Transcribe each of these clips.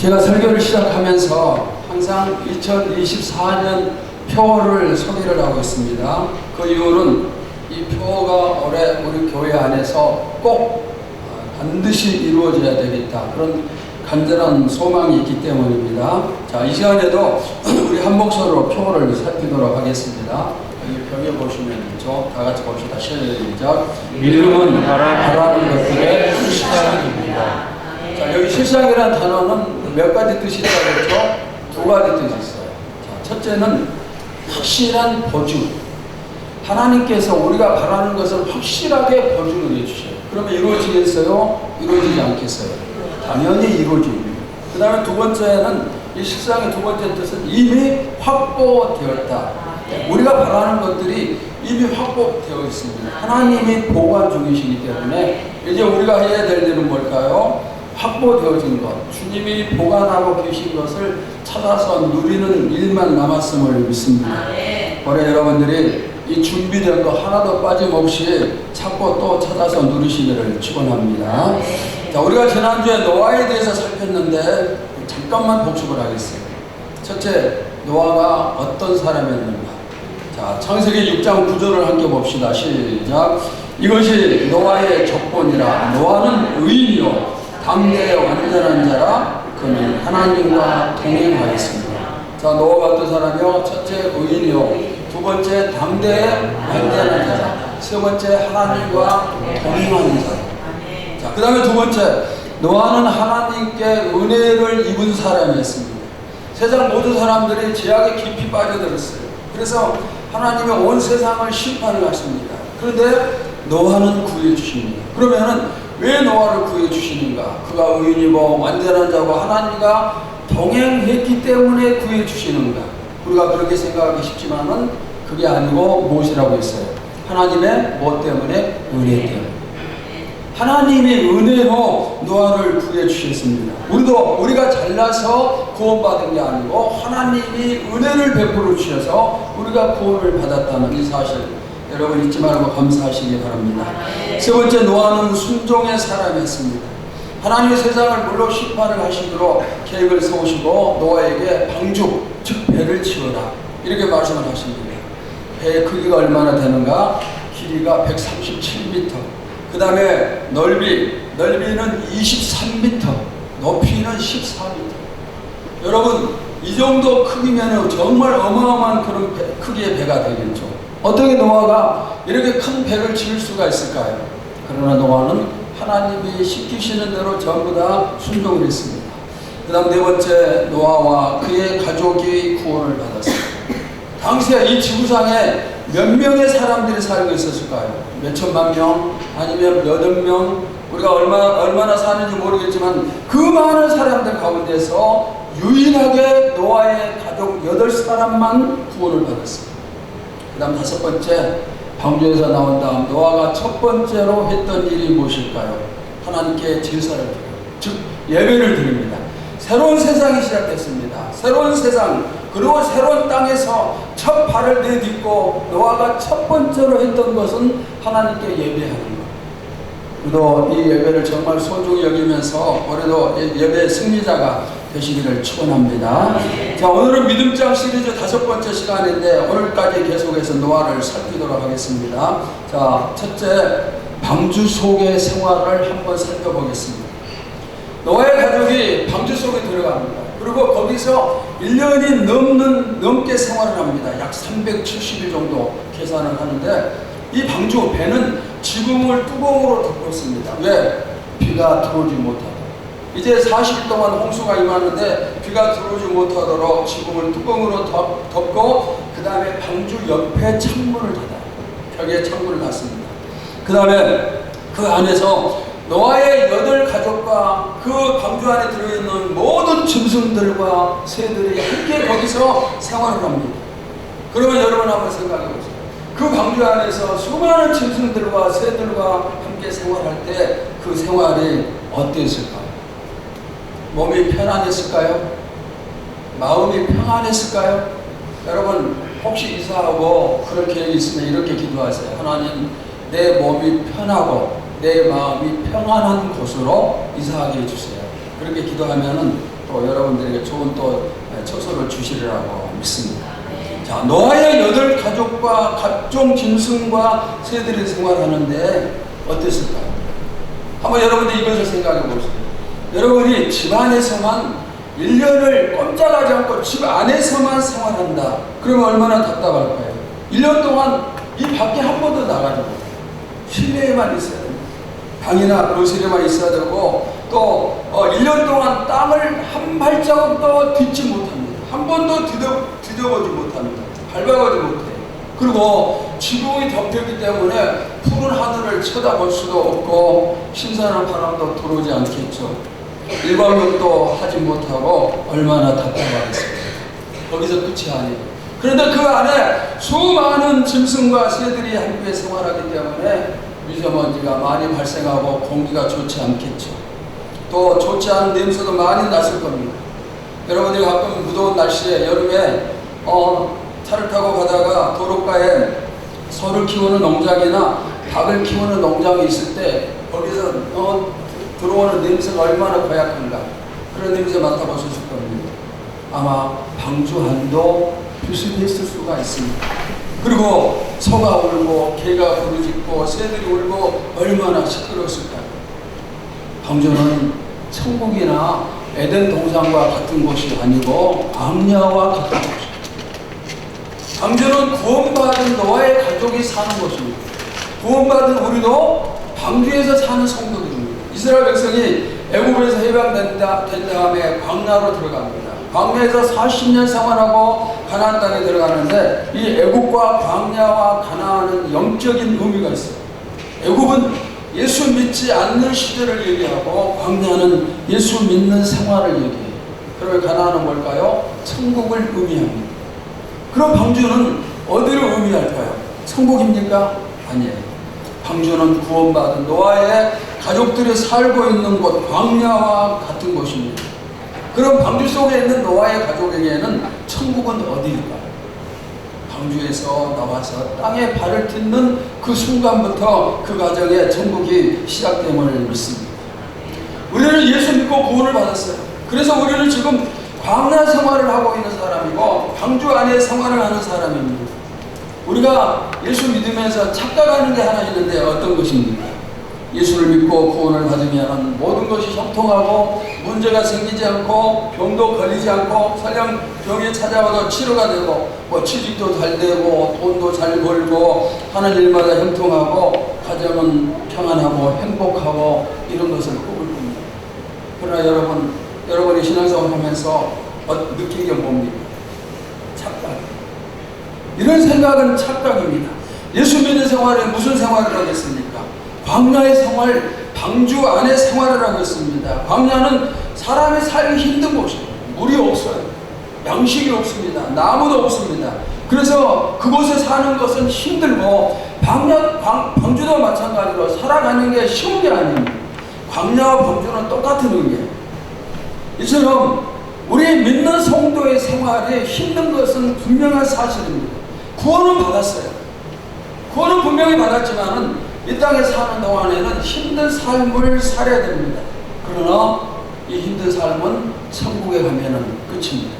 제가 설교를 시작하면서 항상 2024년 표어를 소개를 하고 있습니다. 그 이유는 이 표어가 올해 우리 교회 안에서 꼭 반드시 이루어져야 되겠다, 그런 간절한 소망이 있기 때문입니다. 자, 이 시간에도 우리 한 목소리로 표어를 살피도록 하겠습니다. 여기 벽에 보시면 다 같이 봅시다. 시작. 믿음은 바라는 것들의 실상입니다. 자, 여기 실상이라는 단어는 몇 가지 뜻이 있다고 했죠? 두 가지 뜻이 있어요. 자, 첫째는 확실한 보증. 하나님께서 우리가 바라는 것을 확실하게 보증을 해주셔요. 그러면 이루어지겠어요? 이루어지지 않겠어요? 당연히 이루어집니다. 그 다음에 두 번째는, 이 실상의 두 번째 뜻은 이미 확보되었다. 우리가 바라는 것들이 이미 확보되어 있습니다. 하나님이 보관 중이시기 때문에 이제 우리가 해야 될 일은 뭘까요? 확보되어진 것, 주님이 보관하고 계신 것을 찾아서 누리는 일만 남았음을 믿습니다. 올해 여러분들이 이 준비된 거 하나도 빠짐없이 찾고 또 찾아서 누리시기를 축원합니다. 자, 우리가 지난주에 노아에 대해서 살폈는데 잠깐만 복습을 하겠어요. 첫째, 노아가 어떤 사람이었는가? 자, 창세기 6장 9절을 함께 봅시다. 시작. 이것이 노아의 조건이라. 노아는 의인이요 당대의 완전한 자라. 그는 하나님과 동행하였습니다. 자, 노아가 어떤 사람이요? 첫째, 의인이요. 두 번째, 당대의 완전한 자라. 세 번째, 하나님과 동행하는 자라. 자, 그 다음에 두 번째, 노아는 하나님께 은혜를 입은 사람이었습니다. 세상 모든 사람들이 죄악에 깊이 빠져들었어요. 그래서 하나님이 온 세상을 심판을 하십니다. 그런데 노아는 구해주십니다. 그러면은 왜 노아를 구해주시는가? 그가 의인이고 완전한 자고 하나님과 동행했기 때문에 구해주시는가? 우리가 그렇게 생각하기 쉽지만은 그게 아니고 무엇이라고 했어요? 하나님의 무엇 때문에? 은혜 때문에. 하나님이 은혜로 노아를 구해주셨습니다. 우리가 잘나서 구원받은 게 아니고 하나님이 은혜를 베풀어 주셔서 우리가 구원을 받았다는 이 사실, 여러분 잊지 말고 감사하시기 바랍니다. 세 번째, 노아는 순종의 사람이었습니다. 하나님의 세상을 물로 심판을 하시기로 계획을 세우시고 노아에게 방주, 즉 배를 치워라, 이렇게 말씀을 하십니다. 배의 크기가 얼마나 되는가? 길이가 137m, 그 다음에 넓이는 23m, 높이는 14m. 여러분, 이 정도 크기면 정말 어마어마한 그런 크기의 배가 되겠죠. 어떻게 노아가 이렇게 큰 배를 지을 수가 있을까요? 그러나 노아는 하나님이 시키시는 대로 전부 다 순종을 했습니다. 그 다음 네 번째, 노아와 그의 가족이 구원을 받았습니다. 당시에 이 지구상에 몇 명의 사람들이 살고 있었을까요? 몇 천만 명? 아니면 몇 억 명? 우리가 얼마나 사는지 모르겠지만 그 많은 사람들 가운데서 유일하게 노아의 가족 8사람만 구원을 받았습니다. 그 다음 다섯 번째, 방주에서 나온 다음 노아가 첫 번째로 했던 일이 무엇일까요? 하나님께 제사를 드려요. 즉 예배를 드립니다. 새로운 세상이 시작됐습니다. 새로운 세상, 그리고 새로운 땅에서 첫 발을 내딛고 노아가 첫 번째로 했던 것은 하나님께 예배하는 것. 우리도 이 예배를 정말 소중히 여기면서 올해도 예배의 승리자가 되시기를 축원합니다. 자, 오늘은 믿음장 시리즈 5번째 시간인데 오늘까지 계속해서 노아를 살피도록 하겠습니다. 자, 첫째, 방주 속의 생활을 한번 살펴보겠습니다. 노아의 가족이 방주 속에 들어갑니다. 그리고 거기서 1년이 넘게 생활을 합니다. 약 370일 정도 계산을 하는데 이 방주, 배는 지붕을 뚜껑으로 덮고 있습니다. 왜? 비가 들어오지 못하도록. 이제 40일 동안 홍수가 임하는데 비가 들어오지 못하도록 지붕을 뚜껑으로 덮고 그 다음에 방주 옆에 창문을 닫아요. 벽에 창문을 닫습니다. 그 다음에 그 안에서 노아의 8가족과 그 방주 안에 들어있는 모든 짐승들과 새들이 함께 거기서 생활을 합니다. 그러면 여러분 한번 생각해 보세요. 그 방주 안에서 수많은 짐승들과 새들과 함께 생활할 때 그 생활이 어땠을까요? 몸이 편안했을까요? 마음이 평안했을까요? 여러분 혹시 이사하고 그런 계획이 있으면 이렇게 기도하세요. 하나님, 내 몸이 편하고 내 마음이 평안한 곳으로 이사하게 해주세요. 그렇게 기도하면은 또 여러분들에게 좋은 또 처소를 주시리라고 믿습니다. 자, 노아의 8가족과 각종 짐승과 새들이 생활하는데 어땠을까요? 한번 여러분들 이것을 생각해 보세요. 여러분이 집 안에서만 1년을 꼼짝하지 않고 집 안에서만 생활한다. 그러면 얼마나 답답할까요? 1년 동안 이 밖에 한 번도 나가지 못해요. 실내에만 있어야 됩니다. 방이나 거실에만 있어야 되고 또 1년 동안 땅을 한 발자국도 딛지 못합니다. 한 번도 디뎌보지 못합니다. 밟아보지 못해요. 그리고 지붕이 덮였기 때문에 푸른 하늘을 쳐다볼 수도 없고 신선한 바람도 들어오지 않겠죠. 일광욕도 하지 못하고 얼마나 답답하겠습니까? 거기서 끝이 아니에요. 그런데 그 안에 수많은 짐승과 새들이 함께 생활하기 때문에 미세먼지가 많이 발생하고 공기가 좋지 않겠죠. 또 좋지 않은 냄새도 많이 났을 겁니다. 여러분들이 가끔 무더운 날씨에 여름에 차를 타고 가다가 도로가에 소를 키우는 농장이나 닭을 키우는 농장이 있을 때 거기서 들어오는 냄새가 얼마나 고약한가. 그런 냄새 맡아보셨을 겁니다. 아마 방주한도 비슷했을 수가 있습니다. 그리고 소가 울고 개가 부르짖고 새들이 울고 얼마나 시끄러웠을까요? 방주는 천국이나 에덴 동산과 같은 곳이 아니고 광야와 같은 곳입니다. 방주는 구원받은 노아의 가족이 사는 곳입니다. 구원받은 우리도 방주에서 사는 성도들입니다. 이스라엘 백성이 애굽에서 해방된 다음에 광야로 들어갑니다. 광야에서 40년 생활하고 가나안 땅에 들어가는데 이 애굽과 광야와 가나안은 영적인 의미가 있어요. 애굽은 예수 믿지 않는 시대를 얘기하고 광야는 예수 믿는 생활을 얘기해요. 그러면 가나안은 뭘까요? 천국을 의미합니다. 그럼 방주는 어디를 의미할까요? 천국입니까? 아니에요. 방주는 구원받은 노아의 가족들이 살고 있는 곳 광야와 같은 곳입니다. 그럼 방주 속에 있는 노아의 가족에게는 천국은 어디일까요? 방주에서 나와서 땅에 발을 딛는 그 순간부터 그 가정에 천국이 시작됨을 믿습니다. 우리는 예수 믿고 구원을 받았어요. 그래서 우리는 지금 광야 생활을 하고 있는 사람이고 방주 안에 생활을 하는 사람입니다. 우리가 예수 믿으면서 착각하는 게 하나 있는데 어떤 것입니까? 예수를 믿고 구원을 받으면 모든 것이 형통하고 문제가 생기지 않고 병도 걸리지 않고 설령 병이 찾아와도 치료가 되고 취직도 잘 되고 돈도 잘 벌고 하는 일마다 형통하고 가정은 평안하고 행복하고 이런 것을 꿈을 꿉니다. 그러나 여러분이 신앙생활을 하면서 느낀 게 뭡니까? 착각. 이런 생각은 착각입니다. 예수 믿는 생활에 무슨 생활을 하겠습니까? 광야의 생활, 방주 안에 생활을 하고 있습니다. 광야는 사람이 살기 힘든 곳이에요. 물이 없어요. 양식이 없습니다. 나무도 없습니다. 그래서 그곳에 사는 것은 힘들고 방주도 마찬가지로 살아가는 게 쉬운 게 아닙니다. 광야와 방주는 똑같은 의미예요. 이처럼 우리 믿는 성도의 생활에 힘든 것은 분명한 사실입니다. 구원은 받았어요. 구원은 분명히 받았지만은 이 땅에 사는 동안에는 힘든 삶을 살아야 됩니다. 그러나 이 힘든 삶은 천국에 가면은 끝입니다.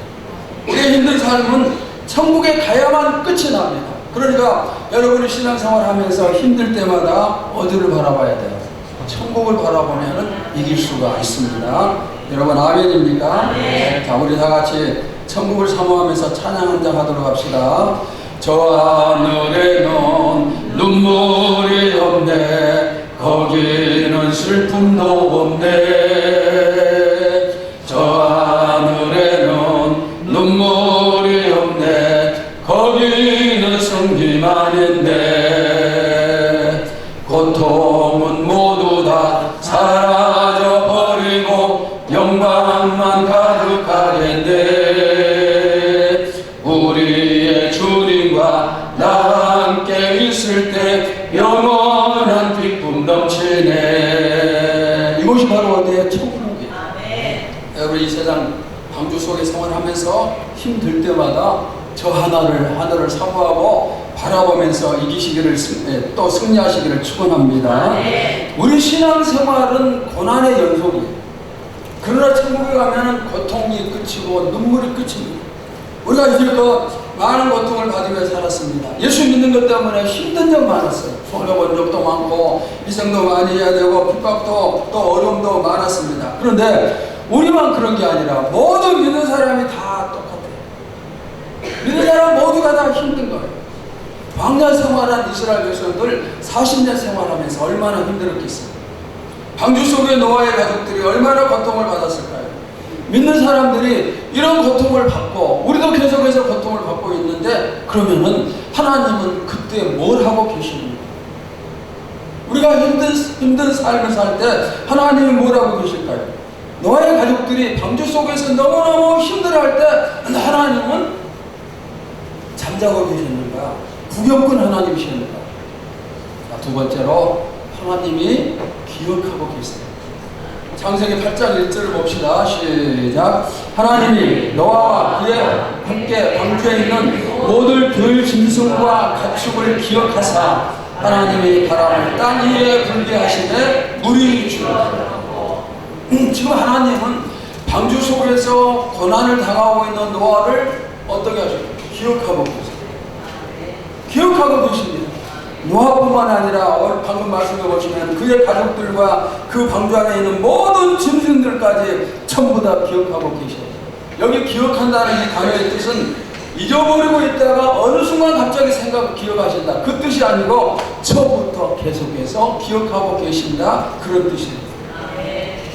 우리의 힘든 삶은 천국에 가야만 끝이 납니다. 그러니까 여러분이 신앙생활 하면서 힘들 때마다 어디를 바라봐야 돼요? 천국을 바라보면은 이길 수가 있습니다. 여러분 아멘입니까? 네. 자, 우리 다 같이 천국을 사모하면서 찬양 한 장 하도록 합시다. 저 하늘에는 눈물이 없네, 거기는 슬픔도 없네. 저 하늘에는 눈물이 없네, 거기는 성기만 있네. 고통은 모두 다 사라져버리고 영광만 가득하겠네. 우리의 주님과 나 함께 있을 때 영원한 기쁨 넘치네. 이것이 바로 어때요? 천국이에요. 여러분 이 세상 방주 속에 생활하면서 힘들 때마다 저 하늘을 사모하고 바라보면서 이기시기를 또 승리하시기를 축원합니다. 우리 신앙생활은 고난의 연속이에요. 그러나 그러나 천국에 가면은 고통이 끝이고 눈물이 끝입니다. 우리가 이제껏 많은 고통을 받으며 살았습니다. 예수 믿는 것 때문에 힘든 적 많았어요. 손해본 적도 많고 희생도 많이 해야 되고 핍박도 또 어려움도 많았습니다. 그런데 우리만 그런 게 아니라 모든 믿는 사람이 다 똑같아요. 믿는 사람 모두가 다 힘든 거예요. 광야 생활한 이스라엘 백성들 40년 생활하면서 얼마나 힘들었겠어요. 방주 속의 노아의 가족들이 얼마나 고통을 받았을까요? 믿는 사람들이 이런 고통을 받고 우리도 계속해서 고통을 받고 있는데 그러면은 하나님은 그때 뭘 하고 계시는가? 우리가 힘든 삶을 살 때 하나님이 뭘 하고 계실까요? 노아의 가족들이 방주 속에서 너무너무 힘들어할 때 하나님은 잠자고 계셨는가? 구경꾼 하나님이셨는가? 자, 두 번째로 하나님이 기억하고 계세요. 창세기 8장 1절을 봅시다. 시작. 하나님이 노아와 그의 함께 방주에 있는 모든 들 짐승과 가축을 기억하사 하나님이 바람을 땅 위에 불게 하시되 물이 줄었더라. 지금 하나님은 방주 속에서 고난을 당하고 있는 노아를 어떻게 하실까요? 기억하고 계세요. 기억하고 계십니다. 노아뿐만 아니라 방금 말씀해 보시면 그의 가족들과 그 방주 안에 있는 모든 짐승들까지 전부 다 기억하고 계셔요. 여기 기억한다는 이 단어의 뜻은 잊어버리고 있다가 어느 순간 갑자기 기억하신다. 그 뜻이 아니고 처음부터 계속해서 기억하고 계신다. 그런 뜻입니다.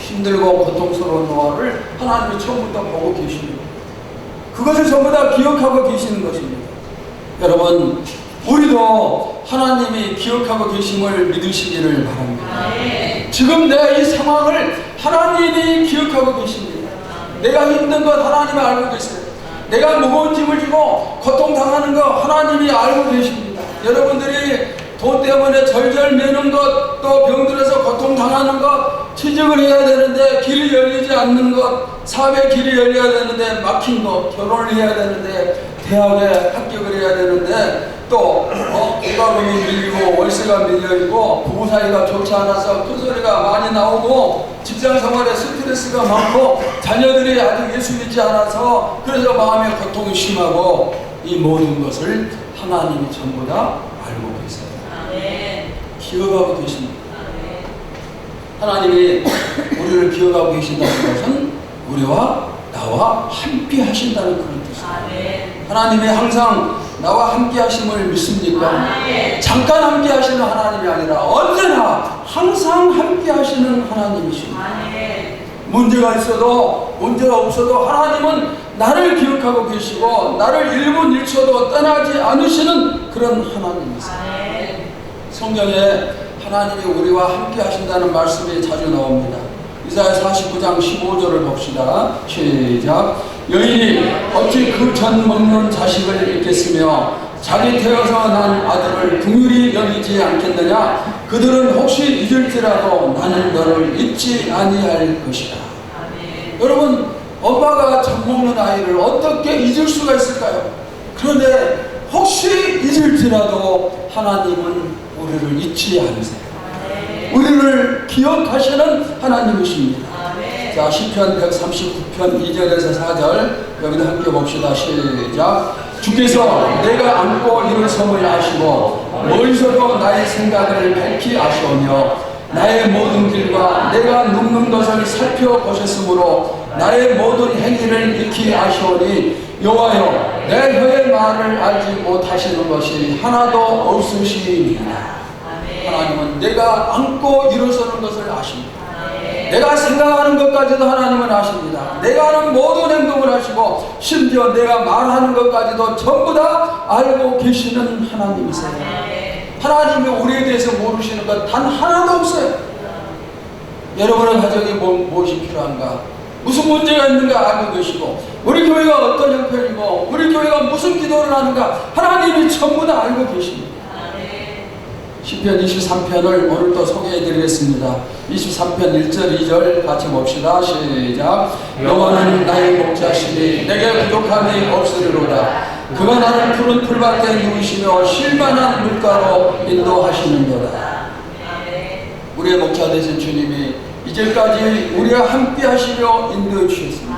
힘들고 고통스러운 노아를 하나님이 처음부터 보고 계십니다. 그것을 전부 다 기억하고 계시는 것입니다. 여러분, 우리도 하나님이 기억하고 계심을 믿으시기를 바랍니다. 지금 내 이 상황을 하나님이 기억하고 계십니다. 내가 힘든 것 하나님이 알고 계세요. 내가 무거운 짐을 지고 고통당하는 것 하나님이 알고 계십니다. 여러분들이 돈 때문에 절절 매는 것, 또 병들어서 고통당하는 것, 취직을 해야 되는데 길이 열리지 않는 것, 사업의 길이 열려야 되는데 막힌 것, 결혼을 해야 되는데 대학에 합격을 해야 되는데 또 공과금이 밀리고 월세가 밀려있고 부부 사이가 좋지 않아서 큰소리가 많이 나오고 직장 생활에 스트레스가 많고 자녀들이 아직 예수 믿지 않아서 그래서 마음의 고통이 심하고 이 모든 것을 하나님이 전부 다 알고 계세요. 기억하고 계십니다. 하나님이 우리를 기억하고 계신다는 것은 우리와 나와 함께 하신다는 그런 뜻입니다. 하나님이 항상 나와 함께 하심을 믿습니까? 잠깐 함께 하시는 하나님이 아니라 언제나 항상 함께 하시는 하나님이십니다. 문제가 있어도 문제가 없어도 하나님은 나를 기억하고 계시고 나를 1분 1초도 떠나지 않으시는 그런 하나님이세요. 성경에 하나님이 우리와 함께 하신다는 말씀이 자주 나옵니다. 이사야 49장 15절을 봅시다. 시작. 여인이 어찌 그 전 먹는 자식을 잊겠으며 자기 태어서 난 아들을 긍휼히 여기지 않겠느냐. 그들은 혹시 잊을지라도 나는 너를 잊지 아니할 것이다. 여러분, 엄마가 젖 먹는 아이를 어떻게 잊을 수가 있을까요? 그런데 혹시 잊을지라도 하나님은 우리를 잊지 않으세요. 우리를 기억하시는 하나님이십니다. 자, 시편 139편 2절에서 4절 여기도 함께 봅시다. 시작. 주께서 내가 안고 일어섬을 아시고 멀리서도 나의 생각을 밝히 아시오며 나의 모든 길과 내가 눕는 것을 살펴보셨으므로 나의 모든 행위를 익히 아시오니 여호와여 내 혀의 말을 알지 못하시는 것이 하나도 없으시니라. 하나님은 내가 안고 일어서는 것을 아십니다. 내가 생각하는 것까지도 하나님은 아십니다. 내가 하는 모든 행동을 하시고 심지어 내가 말하는 것까지도 전부 다 알고 계시는 하나님이세요. 하나님이 우리에 대해서 모르시는 것 단 하나도 없어요. 여러분의 가정에 무엇이 필요한가? 무슨 문제가 있는가 알고 계시고 우리 교회가 어떤 형편이고 우리 교회가 무슨 기도를 하는가 하나님이 전부 다 알고 계십니다. 시편 23편을 오늘 또 소개해 드리겠습니다. 23편 1절 2절 같이 봅시다. 시작. 여호와는 나의 목자시니 내게 부족함이 없으리로다. 그가 나를 푸른 풀밭에 누우시며 쉴만한 물가로 인도하시는도다. 우리의 목자 되신 주님이 이 이제까지 우리와 함께 하시려 인도해 주셨습니다.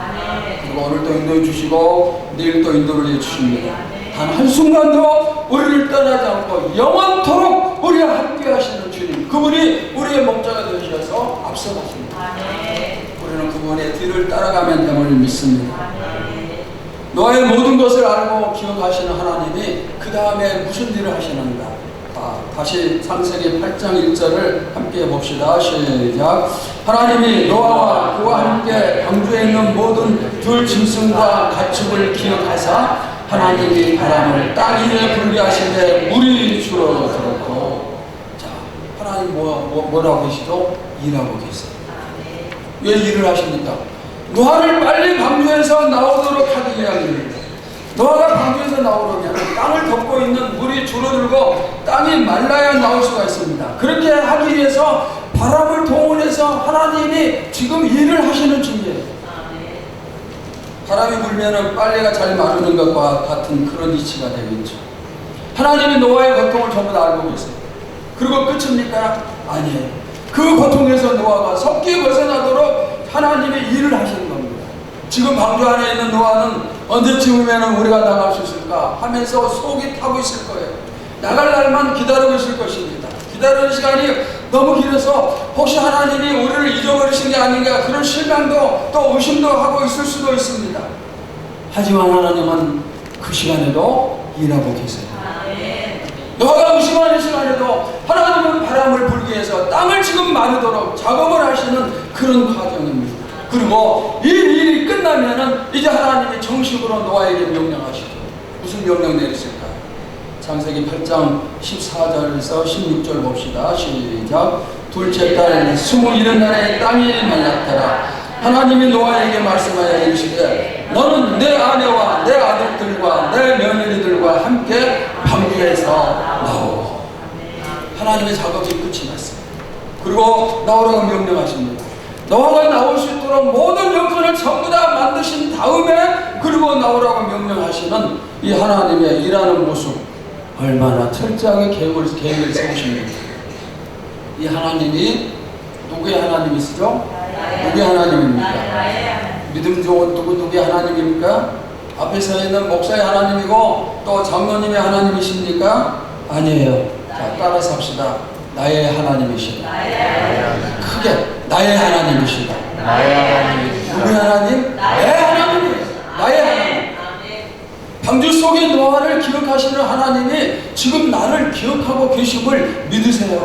그리고 오늘도 인도해 주시고 내일도 인도를 해 주십니다. 단 한순간도 우리를 떠나지 않고 영원토록 우리와 함께 하시는 주님, 그분이 우리의 목자가 되셔서 앞서가십니다. 우리는 그분의 뒤를 따라가면 됨을 믿습니다. 노아의 모든 것을 알고 기억하시는 하나님이 그 다음에 무슨 일을 하시는가? 다시 창세기 8장 1절을 함께 봅시다. 시작. 하나님이 노아와 그와 함께 방주에 있는 모든 들 짐승과 가축을 기억하사 하나님이 바람을 땅 위에 불게 하시되 물이 줄어들었고. 자, 하나님 뭐라고 계시죠? 일하고 계세요. 왜 일을 하십니까? 노아를 빨리 방주에서 나오도록 하기 위함입니다. 노아가 방주에서 나오려면 땅을 덮고 있는 물이 줄어들고 땅이 말라야 나올 수가 있습니다. 그렇게 하기 위해서 바람을 동원해서 하나님이 지금 일을 하시는 중이에요. 바람이 불면 빨래가 잘 마르는 것과 같은 그런 이치가 되겠죠. 하나님이 노아의 고통을 전부 다 알고 계세요. 그리고 끝입니까? 아니에요. 그 고통에서 노아가 속기 벗어나도록 하나님이 일을 하시는 겁니다. 지금 방주 안에 있는 노아는 언제쯤이면 우리가 나갈 수 있을까 하면서 속이 타고 있을 거예요. 나갈 날만 기다리고 있을 것입니다. 기다리는 시간이 너무 길어서 혹시 하나님이 우리를 잊어버리신 게 아닌가 그런 실망도 또 의심도 하고 있을 수도 있습니다. 하지만 하나님은 그 시간에도 일하고 계세요. 노아가 의심하는 시간에도 하나님은 바람을 불기 위해서 땅을 지금 마르도록 작업을 하시는 그런 과정입니다. 그리고 이 일이 끝나면은 이제 하나님이 정식으로 노아에게 명령하시죠. 무슨 명령 내리실까요? 창세기 8장 14절에서 16절 봅시다. 시작. 둘째 달 21날에 땅이 말랐더라. 하나님이 노아에게 말씀하여 이르시되 너는 내 아내와 내 아들들과 내 며느리들과 함께 방주에서 나오고. 하나님의 작업이 끝이 났어요. 그리고 나오라고 명령하십니다. 노아가 나올 수 있도록 모든 여건을 전부 다 만드신 다음에 그리고 나오라고 명령하시는 이 하나님의 일하는 모습, 얼마나 철저하게 계획을 세우십니까? 이 하나님이 누구의 하나님이시죠? 누구의 하나님입니까? 믿음 좋은 누구의 하나님입니까? 앞에 서 있는 목사의 하나님이고 또 장로님의 하나님이십니까? 아니에요. 자, 따라서 합시다. 나의 하나님이시다. 크게 나의 하나님이시다. 누구의 하나님? 내 하나님이에요. 나의 하나님. 방주 속의 노아를 기억하시는 하나님이 지금 나를 기억하고 계심을 믿으세요.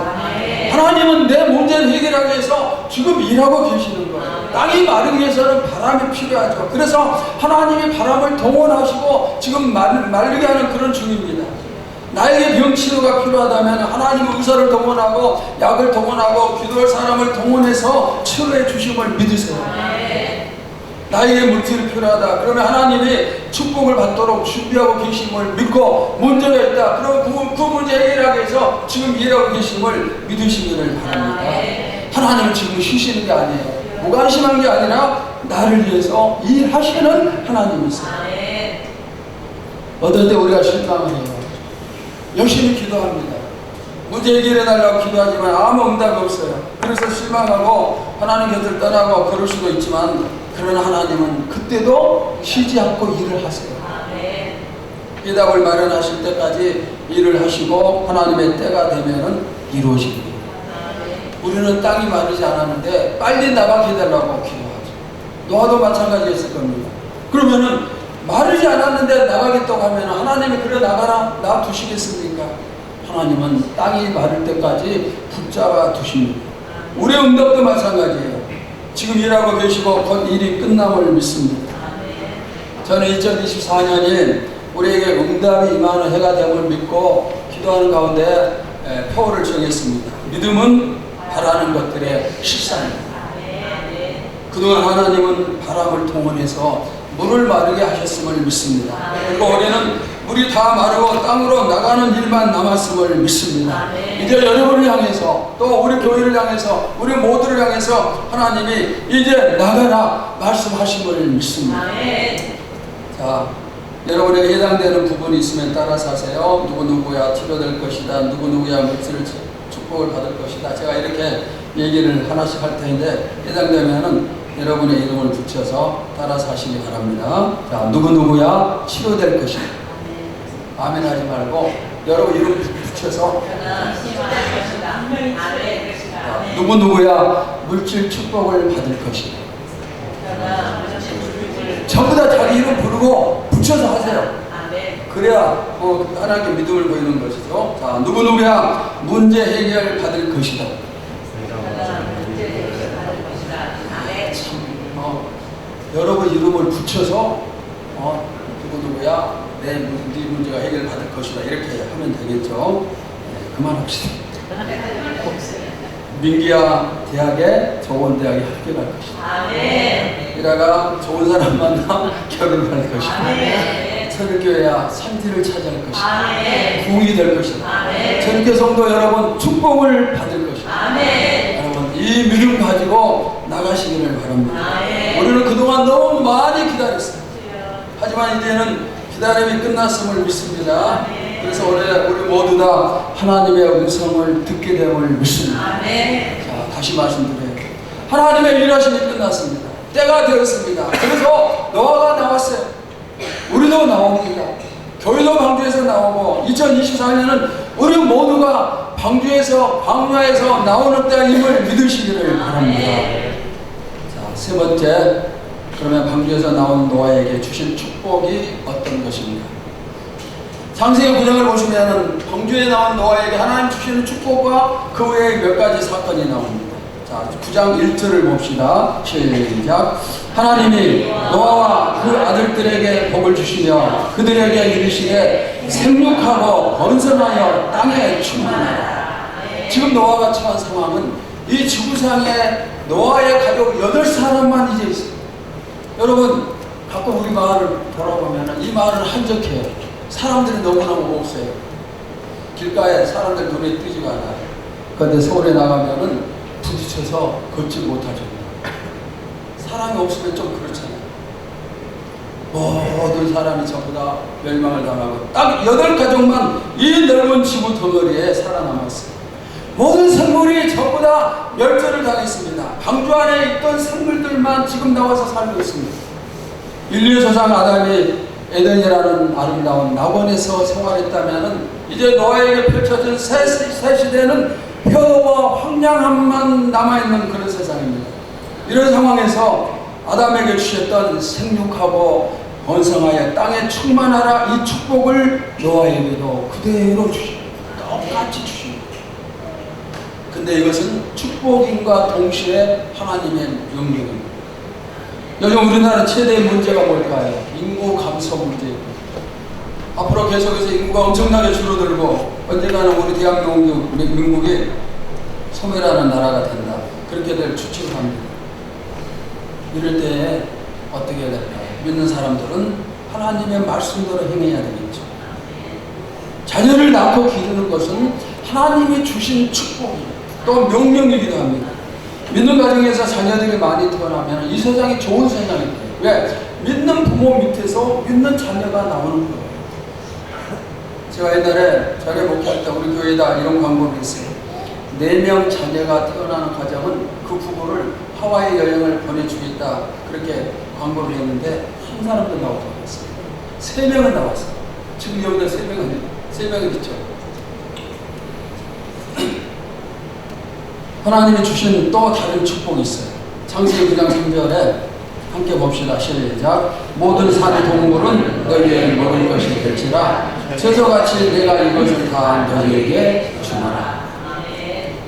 하나님은 내 문제를 해결하기 위해서 지금 일하고 계시는 거예요. 땅이 마르기 위해서는 바람이 필요하죠. 그래서 하나님이 바람을 동원하시고 지금 마르게 하는 그런 중입니다. 나에게 병치료가 필요하다면 하나님의 의사를 동원하고 약을 동원하고 기도할 사람을 동원해서 치료해 주심을 믿으세요. 나에게 물질이 필요하다. 그러면 하나님이 축복을 받도록 준비하고 계심을 믿고 문제가 있다. 그럼 그 문제 해결하기 위해서 지금 일하고 계심을 믿으시기를 바랍니다. 하나님은 지금 쉬시는 게 아니에요. 무관심한 게 아니라 나를 위해서 일하시는 하나님이세요. 어떨 때 우리가 실망을 해요. 열심히 기도합니다. 문제 해결해달라고 기도하지만 아무 응답이 없어요. 그래서 실망하고 하나님 곁을 떠나고 그럴 수도 있지만 그러나 하나님은 그때도 쉬지 않고 일을 하세요. 해답을 마련하실 때까지 일을 하시고 하나님의 때가 되면은 이루어집니다. 우리는 땅이 마르지 않았는데 빨리 나가게 해달라고 기도하죠. 노아도 마찬가지였을 겁니다. 그러면은 마르지 않았는데 나가겠다고 하면 하나님이 그래 나가라 놔두시겠습니까? 하나님은 땅이 마를 때까지 붙잡아 두십니다. 우리의 응답도 마찬가지예요. 지금 일하고 계시고 곧 일이 끝남을 믿습니다. 저는 2024년이 우리에게 응답이 임하는 해가 됨을 믿고 기도하는 가운데 표를 정했습니다. 믿음은 바라는 것들의 실상입니다. 그동안 하나님은 바람을 동원해서 물을 마르게 하셨음을 믿습니다. 그리고 올해는 물이 다 마르고 땅으로 나가는 일만 남았음을 믿습니다. 이제 여러분을 향해서 또 우리 교회를 향해서 우리 모두를 향해서 하나님이 이제 나가라 말씀하심을 믿습니다. 자, 여러분에게 해당되는 부분이 있으면 따라서 하세요. 누구누구야 치료될 것이다. 누구누구야 물질을 축복을 받을 것이다. 제가 이렇게 얘기를 하나씩 할 텐데 해당되면은 여러분의 이름을 붙여서 따라서 하시기 바랍니다. 자, 누구누구야 치료될 것이다. 아멘 하지 말고 여러분 이름 붙여서 누구누구야 물질 축복을 받을 것이다. 전부 다 자기 이름 부르고 붙여서 하세요. 그래야 하나님께 믿음을 보이는 것이죠. 자, 누구누구야 문제 해결 받을 것이다. 여러분 이름을 붙여서 누구누구야 내 문제가 해결받을 것이다 이렇게 하면 되겠죠. 네, 그만합시다. 민기야 대학에 좋은 대학에 합격할 것이다. 이라가 좋은 사람 만나 결혼할 것이다. 설교야 산지를 차지할 것이다. 궁이 될 것이다. 전교 성도 여러분 축복을 받을 것이다. 여러분 이 믿음 가지고 나가시기를 바랍니다. 우리는 그동안 너무 많이 기다렸어요. 하지만 이제는 기다림이 끝났음을 믿습니다. 그래서 우리 모두 다 하나님의 음성을 듣게 됨을 믿습니다. 자, 다시 말씀드려요. 하나님의 일하심이 끝났습니다. 때가 되었습니다. 그래서 노아가 나왔어요. 우리도 나옵니다. 교회도 방주에서 나오고 2024년은 우리 모두가 방주에서 광야에서 나오는 때임을 믿으시기를 바랍니다. 자, 세 번째, 그러면 방주에서 나온 노아에게 주신 축복이 어떤 것입니까? 창세기 9장을 보시면 방주에 나온 노아에게 하나님 주시는 축복과 그 외에 몇 가지 사건이 나옵니다. 자, 9장 1절을 봅시다. 시작. 하나님이 노아와 그 아들들에게 복을 주시며 그들에게 이르시되 생육하고 번성하여 땅에 충만하라. 지금 노아가 처한 상황은 이 지구상에 노아의 가족 8사람만 이제 있어요. 여러분 가끔 우리 마을을 돌아보면 이 마을은 한적해요. 사람들이 너무너무 없어요. 길가에 사람들 눈에 띄지가 않아요. 그런데 서울에 나가면은 부딪혀서 걷지 못하죠. 사람이 없으면 좀 그렇잖아요. 모든 사람이 전부 다 멸망을 당하고 딱 8가족만 이 넓은 지구 덩어리에 살아남았어요. 모든 생물이 전부 다 멸절을 당했습니다. 방주 안에 있던 생물들만 지금 나와서 살고 있습니다. 인류의 조상 아담이 에덴이라는 아름다운 낙원에서 생활했다면 이제 노아에게 펼쳐진 새 시대는 폐허와 황량함만 남아있는 그런 세상입니다. 이런 상황에서 아담에게 주셨던 생육하고 번성하여 땅에 충만하라 이 축복을 노아에게도 그대로 주십니다. 똑같이 주십니다. 근데 이것은 축복인과 동시에 하나님의 명령입니다. 요즘 우리나라 최대의 문제가 뭘까요? 인구 감소 문제입니다. 앞으로 계속해서 인구가 엄청나게 줄어들고 언젠가는 우리 대한민국이 소멸하는 나라가 된다. 그렇게 될 추측을 합니다. 이럴 때 어떻게 해야 될까요? 믿는 사람들은 하나님의 말씀대로 행해야 되겠죠. 자녀를 낳고 기르는 것은 하나님이 주신 축복이에요. 또 명령이기도 합니다. 믿는 가정에서 자녀들이 많이 태어나면 이 세상이 좋은 세상이 돼요. 왜? 믿는 부모 밑에서 믿는 자녀가 나오는 거예요. 제가 옛날에 전에 목회할 때 우리 교회에다 이런 광고를 했어요. 4명 자녀가 태어나는 가정은 그 부부를 하와이 여행을 보내주겠다. 그렇게 광고를 했는데 한 사람도 나오지 않았어요. 3명은 나왔어요. 지금 여기다 3명은 있죠. 하나님이 주신 또 다른 축복이 있어요. 창세기 9장 3절에 함께 봅시다. 시작. 모든 산 동물은 너희에게 먹을 것이 될지라 채소같이 내가 이것을 다 너희에게 주노라.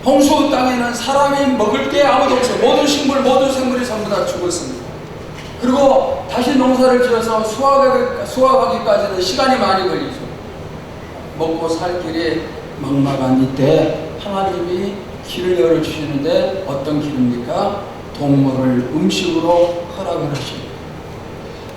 홍수 땅에는 사람이 먹을 게 아무도 없어요. 모든 식물, 모든 생물이 전부 다 죽었습니다. 그리고 다시 농사를 지어서 수확하기까지는 시간이 많이 걸리죠. 먹고 살 길이 막막한 이때 하나님이 길을 열어주시는데 어떤 길입니까? 동물을 음식으로 허락을 하십니다.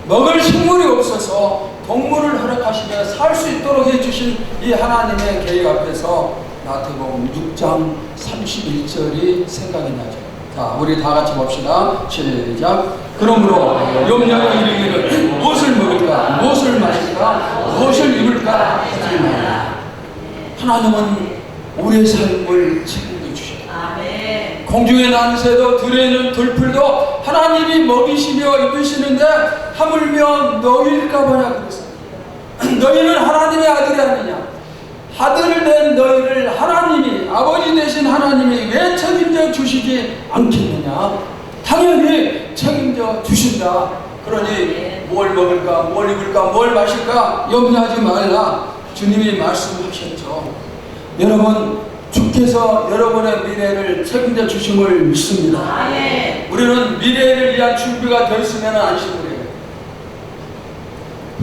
먹을 식물이 없어서 동물을 허락하시며 살 수 있도록 해주신 이 하나님의 계획 앞에서 마태복음 6장 31절이 생각이 나죠. 자, 우리 다 같이 봅시다. 시작. 그러므로 염려하여 이르기를 무엇을 먹을까, 무엇을 마실까, 무엇을 입을까 하지 말라. 하나님은 우리의 삶을 책임져 주십니다. 공중에 나는 새도 들에 있는 들풀도 하나님이 먹이시며 입히시는데 하물며 너희일까 보냐 그랬어요. 너희는 하나님의 아들이 아니냐. 아들을 낸 너희를 하나님이, 아버지 되신 하나님이 왜 책임져 주시지 않겠느냐. 당연히 책임져 주신다. 그러니 뭘 먹을까, 뭘 입을까, 뭘 마실까 염려하지 말라. 주님이 말씀하셨죠. 여러분, 주께서 여러분의 미래를 책임져 주심을 믿습니다. 우리는 미래를 위한 준비가 되어 있으면 안심을 해요.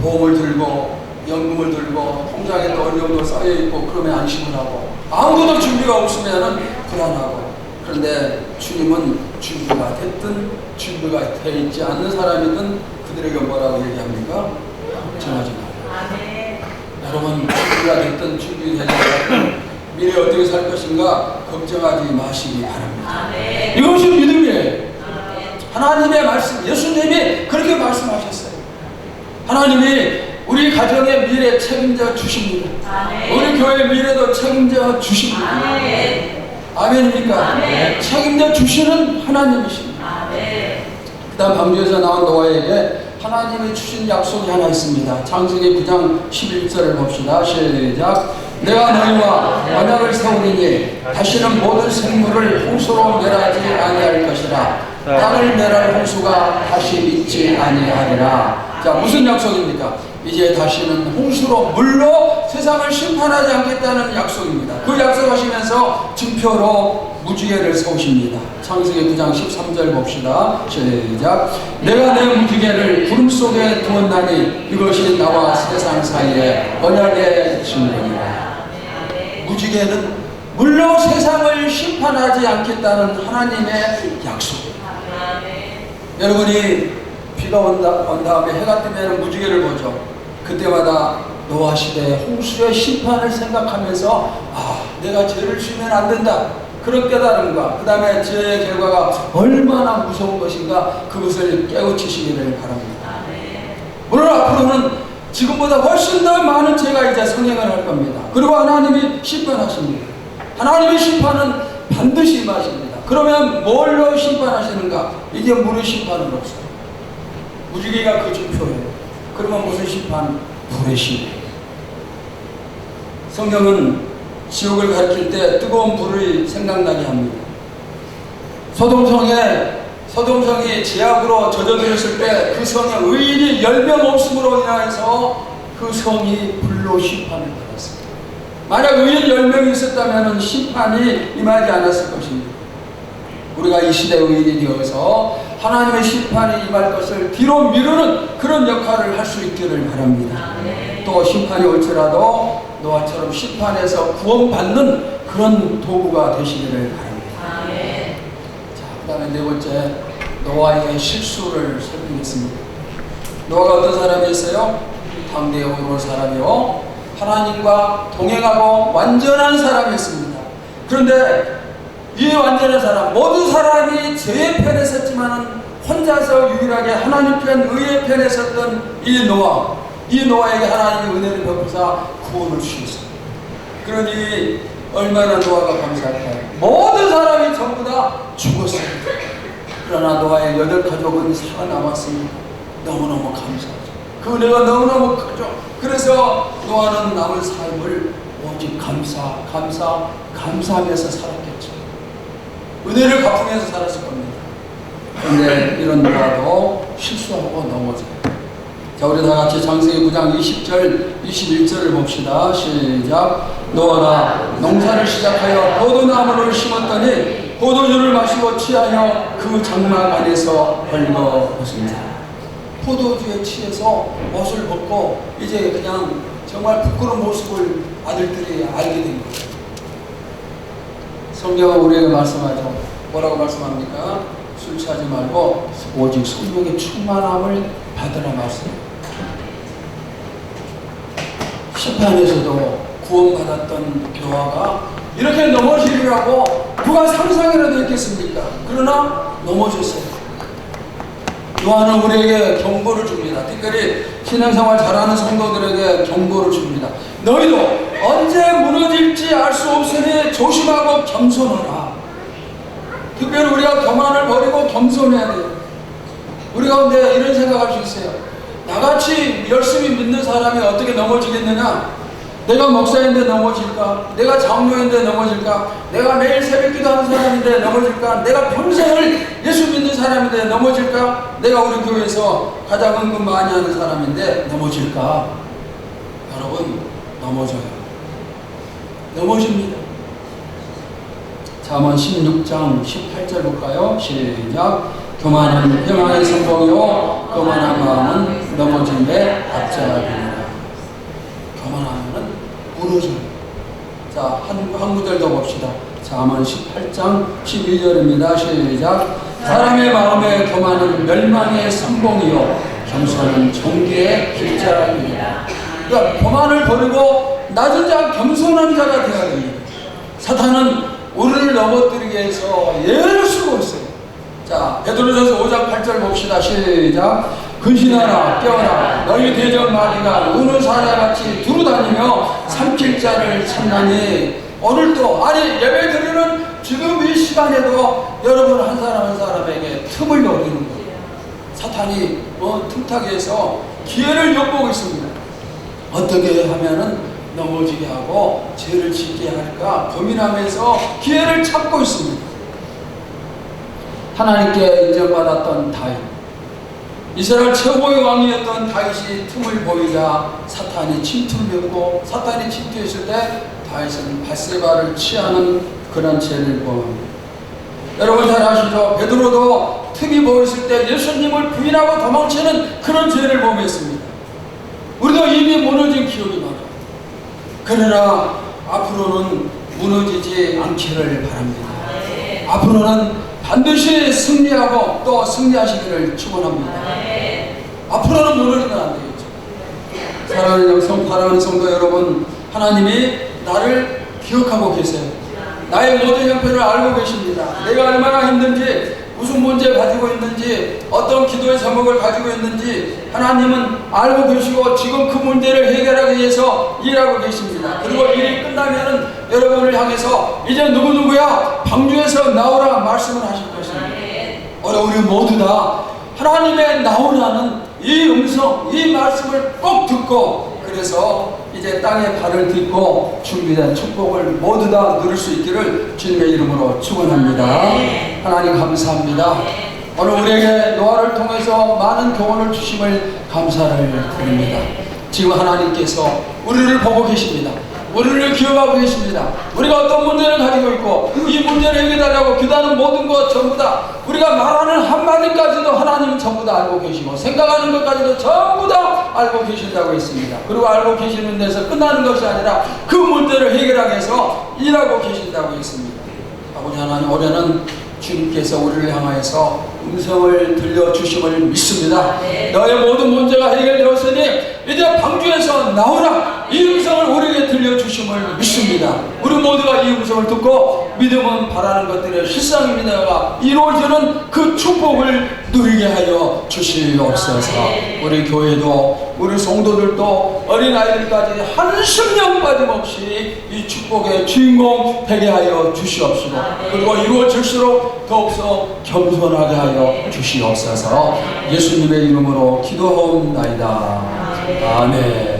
보험을 들고 연금을 들고 통장에 어느 정도 쌓여있고 그러면 안심을 하고, 아무것도 준비가 없으면 불안하고. 그런데 주님은 준비가 됐든 준비가 되어 있지 않는 사람이든 그들에게 뭐라고 얘기합니까? 걱정하지 말라. 여러분, 준비가 됐든 준비되지 않았든 미래 어떻게 살 것인가 걱정하지 마시기 바랍니다. 이것이 믿음이에요. 하나님의 말씀, 예수님이 그렇게 말씀하셨어요. 하나님이 우리 가정의 미래 책임져 주십니다. 우리 교회 미래도 책임져 주십니다. 아멘입니까? 책임져 주시는 하나님이십니다. 그 다음 방주에서 나온 노아에게 하나님이 주신 약속이 하나 있습니다. 창세기 9장 11절을 봅시다. 시작. 내가 너희와 언약을 세우리니 다시는 모든 생물을 홍수로 멸하지 아니할 것이라. 땅을 멸할 홍수가 다시 있지 아니하리라. 자, 무슨 약속입니까? 이제 다시는 홍수로, 물로 세상을 심판하지 않겠다는 약속입니다. 그 약속하시면서 증표로 무지개를 세우십니다. 창세기 9장 13절 봅시다. 시작. 내가 내 무지개를 구름 속에 두었나니 이것이 나와 세상 사이에 언약의 증거니라. 무지개는 물로 세상을 심판하지 않겠다는 하나님의 약속입니다. 여러분이 비가 온 다음에 해가 뜨면 무지개를 보죠. 그때마다 노아 시대의 홍수의 심판을 생각하면서 내가 죄를 지으면 안 된다. 그런 깨달음과 그 다음에 죄의 결과가 얼마나 무서운 것인가 그것을 깨우치시기를 바랍니다. 물론 앞으로는 지금보다 훨씬 더 많은 죄가 이제 성행을 할 겁니다. 그리고 하나님이 심판하십니다. 하나님의 심판은 반드시 임하십니다. 그러면 뭘로 심판하시는가? 이제 물의 심판은 없어요. 무지개가 그 증표예요. 그러면 무슨 심판? 불의 심판. 성경은 지옥을 가르칠 때 뜨거운 불을 생각나게 합니다. 소돔성이 제약으로 젖어들었을 때 그 성에 의인이 10명 없음으로 인하여서 그 성이 불로 심판을 받았습니다. 만약 의인 10명이 있었다면 심판이 임하지 않았을 것입니다. 우리가 이 시대의 의인이 되어서 하나님의 심판이 임할 것을 뒤로 미루는 그런 역할을 할 수 있기를 바랍니다. 또 심판이 올지라도 노아처럼 심판에서 구원받는 그런 도구가 되시기를 바랍니다. 자, 그 다음에 네 번째, 노아의 실수를 설명했습니다. 노아가 어떤 사람이었어요? 당대에 온 사람이요, 하나님과 동행하고 완전한 사람이었습니다. 그런데 이 완전한 사람, 모든 사람이 죄의 편에 섰지만 혼자서 유일하게 하나님 편, 의의 편에 섰던 이 노아에게 하나님의 은혜를 베푸사 구원을 주셨습니다. 그러니 얼마나 노아가 감사할까요? 모든 사람이 전부 다 죽었습니다. 그러나 노아의 8가족은 살아남았습니다. 너무너무 감사하죠. 그 은혜가 너무너무 크죠. 그래서 노아는 남은 삶을 오직 감사하면서 살았겠죠. 은혜를 갚으면서 살았을 겁니다. 그런데 이런 노아도 실수하고 넘어져요. 자, 우리 다 같이 창세기 9장 20절, 21절을 봅시다. 시작. 노아가 농사를 시작하여 포도나무를 심었더니 포도주를 마시고 취하여 그 장막 안에서 벌거벗은다. 포도주에 취해서 옷을 벗고 이제 그냥 정말 부끄러운 모습을 아들들이 알게 된 거예요. 성경은 우리에게 말씀하죠. 뭐라고 말씀합니까? 술 취하지 말고 오직 성령의 충만함을 받으라 말씀합니다. 심판에서도 구원받았던 노아가 이렇게 넘어지리라고 누가 상상이라도 했겠습니까? 그러나 넘어졌어요. 노아는 우리에게 경고를 줍니다. 특별히 신앙생활 잘하는 성도들에게 경고를 줍니다. 너희도 언제 무너질지 알 수 없으니 조심하고 겸손하라. 특별히 우리가 교만을 버리고 겸손해야 돼요. 우리 가운데 이런 생각할 수 있어요. 나같이 열심히 믿는 사람이 어떻게 넘어지겠느냐? 내가 목사인데 넘어질까? 내가 장로인데 넘어질까? 내가 매일 새벽기도 하는 사람인데 넘어질까? 내가 평생을 예수 믿는 사람인데 넘어질까? 내가 우리 교회에서 가장 은근 많이 하는 사람인데 넘어질까? 여러분, 넘어져요. 넘어집니다. 잠언 16장 18절 볼까요? 시작. 교만은 평안의 성공이요 교만한 마음은 넘어짐에 앞자락이니라. 교만하면은 무너져요. 자, 한 구절 더 봅시다. 잠언 18장 12절입니다. 시작. 사람의 마음에 교만은 멸망의 성공이요 겸손은 존귀의 길자락이니라. 그러니까 교만을 버리고 낮은 자 겸손한 자가 되어야 됩니다. 사탄은 우리를 넘어뜨리기 위해서 애를 쓰고 있어요. 자, 베드로전서 5장 8절 봅시다. 시작. 근신하라 깨어라 너희 대적 마귀가 우는 사자같이 두루다니며 삼킬 자를 찾나니. 오늘도 아니 예배 드리는 지금 이 시간에도 여러분 한 사람 한 사람에게 틈을 노리는 거예요. 사탄이 틈타기 위해서 기회를 엿보고 있습니다. 어떻게 하면은 넘어지게 하고 죄를 짓게 할까 고민하면서 기회를 찾고 있습니다. 하나님께 인정받았던 다윗, 이스라엘 최고의 왕이었던 다윗이 틈을 보이자 사탄이 침투했고, 사탄이 침투했을 때 다윗은 밧세바를 취하는 그런 죄를 범합니다. 여러분 잘 아시죠? 베드로도 틈이 보였을 때 예수님을 부인하고 도망치는 그런 죄를 범했습니다. 우리도 이미 무너진 기억이 많아요. 그러나 앞으로는 무너지지 않기를 바랍니다. 앞으로는 반드시 승리하고 또 승리하시기를 축원합니다. 앞으로는 무너지면 안 되겠죠. 사랑하는 사랑하는 성도 여러분, 하나님이 나를 기억하고 계세요. 나의 모든 형편을 알고 계십니다. 내가 얼마나 힘든지, 무슨 문제 가지고 있는지, 어떤 기도의 제목을 가지고 있는지 하나님은 알고 계시고 지금 그 문제를 해결하기 위해서 일하고 계십니다. 그리고 일이 끝나면은 여러분을 향해서 이제 누구누구야 방주에서 나오라 말씀을 하실 것입니다. 우리 모두 다 하나님의 나오라는 이 음성, 이 말씀을 꼭 듣고, 그래서 이제 땅에 발을 딛고 준비된 축복을 모두 다 누릴 수 있기를 주님의 이름으로 축원합니다. 하나님 감사합니다. 오늘 우리에게 노아를 통해서 많은 교훈을 주심을 감사를 드립니다. 지금 하나님께서 우리를 보고 계십니다. 우리를 기억하고 계십니다. 우리가 어떤 문제를 가지고 있고 이 문제를 해결하려고 기도하는 모든 것 전부 다, 우리가 말하는 한마디까지도 하나님은 전부 다 알고 계시고 생각하는 것까지도 전부 다 알고 계신다고 했습니다. 그리고 알고 계시는 데서 끝나는 것이 아니라 그 문제를 해결하기 위해서 일하고 계신다고 했습니다. 아버지 하나님, 올해는 주님께서 우리를 향하여서 음성을 들려주심을 믿습니다. 너의 모든 문제가 해결되었으니 이제 방주에서 나오라, 이 음성을 우리에게 들려주심을 믿습니다. 우리 모두가 이 음성을 듣고 믿음은 바라는 것들의 실상입니다가 이루어지는 그 축복을 누리게 하여 주시옵소서. 우리 교회도 우리 성도들도 어린아이들까지 한심령 빠짐없이 이 축복의 주인공 되게 하여 주시옵시고, 그리고 이루어질수록 더욱더 겸손하게 하여 주시옵소서. 예수님의 이름으로 기도하옵나이다. 아멘.